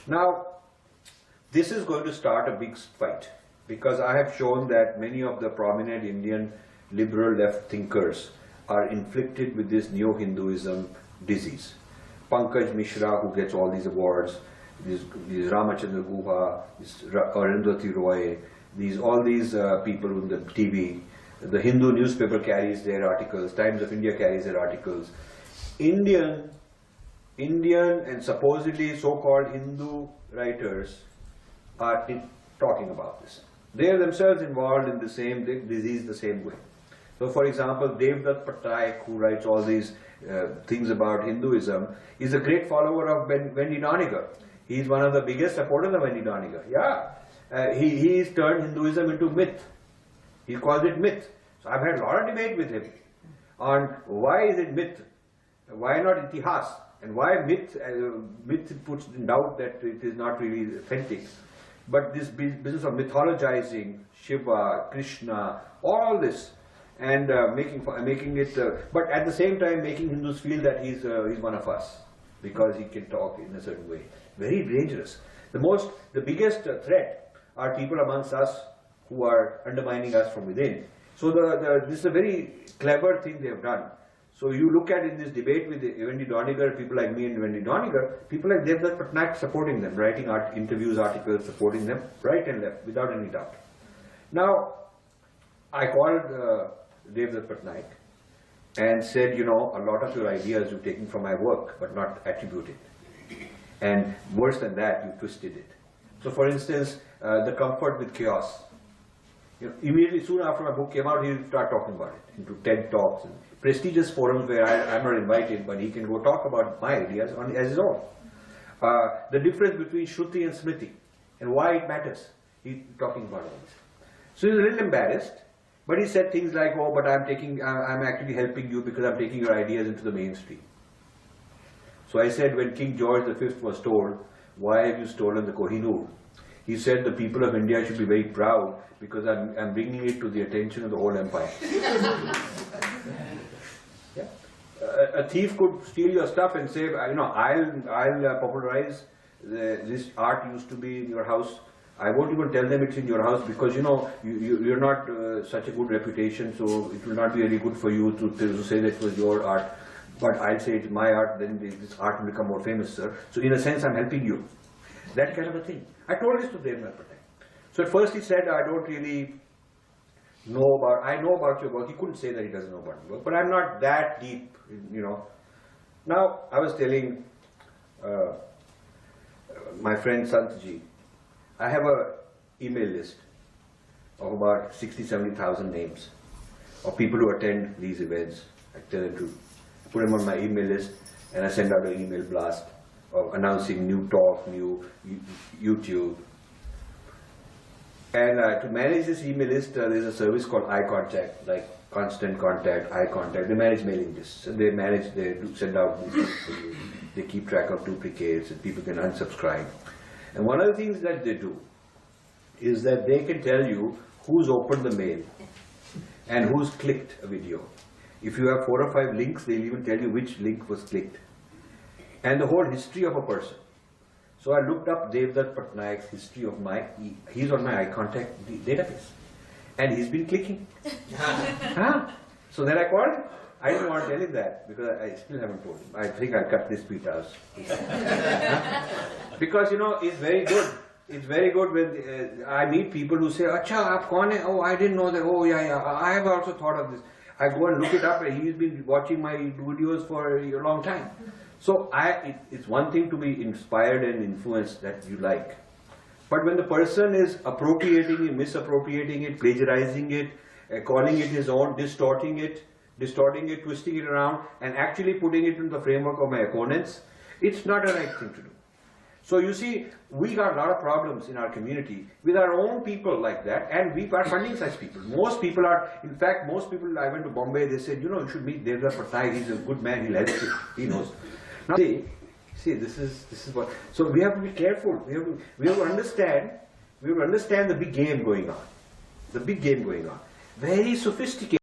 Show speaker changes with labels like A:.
A: Now, this is going to start a big fight, because I have shown that many of the prominent Indian liberal left thinkers are inflicted with this neo-Hinduism disease. Pankaj Mishra, who gets all these awards, these Ramachandra Guha, Arundhati Roy, all these people on the TV, the Hindu newspaper carries their articles, Times of India carries their articles. Indian and supposedly so-called Hindu writers are talking about this. They are themselves involved in the same disease the same way. So for example, Devdutt Pattanaik, who writes all these things about Hinduism, is a great follower of Wendy Doniger. He is one of the biggest supporters of Wendy Doniger. Yeah, he's turned Hinduism into myth. He calls it myth. So I've had a lot of debate with him on why is it myth, why not itihas, and why myth puts in doubt that it is not really authentic. But this business of mythologizing Shiva, Krishna, all this, and making it, but at the same time making Hindus feel that he's one of us because he can talk in a certain way. Very dangerous. The biggest threat are people amongst us who are undermining us from within. So this is a very clever thing they have done. So you look at in this debate with Wendy Doniger, people like me and Wendy Doniger, people like Devdutt Pattanaik supporting them, writing interviews, articles, supporting them right and left without any doubt. Now, I called Devdutt Pattanaik and said, you know, a lot of your ideas you've taken from my work but not attributed. And worse than that, you twisted it. So for instance, the comfort with chaos. You know, immediately soon after my book came out, he started talking about it into TED Talks and prestigious forums where I'm not invited, but he can go talk about my ideas as his own. The difference between Shruti and Smriti and why it matters. He's talking about all this. So he's a little embarrassed, but he said things like, oh, but I'm actually helping you because I'm taking your ideas into the mainstream. So I said, when King George V was told, why have you stolen the Kohinoor? He said the people of India should be very proud because I'm bringing it to the attention of the whole empire. Yeah. A thief could steal your stuff and say, you know, I'll popularize this art used to be in your house. I won't even tell them it's in your house because, you know, you're not such a good reputation, so it will not be very good for you to say that it was your art. But I'll say it's my art, then this art will become more famous, sir. So in a sense, I'm helping you. That kind of a thing. I told this to Devdutt Pattanaik. So at first he said, I don't really I know about your work. He couldn't say that he doesn't know about your work, but I'm not that deep, you know. Now, I was telling my friend Santji, I have an email list of about 70,000 names of people who attend these events. I tell them to put them on my email list, and I send out an email blast of announcing new talk, new YouTube. And to manage this email list, there's a service called eye contact, like constant contact, eye contact. They manage mailing lists, and they do send out these things for you. They keep track of duplicates, and people can unsubscribe. And one of the things that they do is that they can tell you who's opened the mail and who's clicked a video. If you have 4 or 5 links, they'll even tell you which link was clicked. And the whole history of a person. So I looked up Devdutt Pattanaik's history of he's on my eye contact database. And he's been clicking. So then I called him. I didn't want to tell him that because I still haven't told him. I think I'll cut this bit out. Because, you know, it's very good. It's very good when I meet people who say, Acha, aap kaun hai? Oh, I didn't know that. Oh, yeah, I have also thought of this. I go and look it up, and he's been watching my videos for a long time. So it's one thing to be inspired and influenced that you like. But when the person is appropriating it, misappropriating it, plagiarizing it, calling it his own, distorting it, twisting it around, and actually putting it in the framework of my opponents, it's not a right thing to do. So you see, we got a lot of problems in our community with our own people like that, and we are funding such people. Most people are, in fact, most people, I went to Bombay, they said, you know, you should meet Devdutt Pattanaik, he's a good man, he'll help you, he knows. Now, see, this is what, so we have to be careful, we have to understand the big game going on, very sophisticated.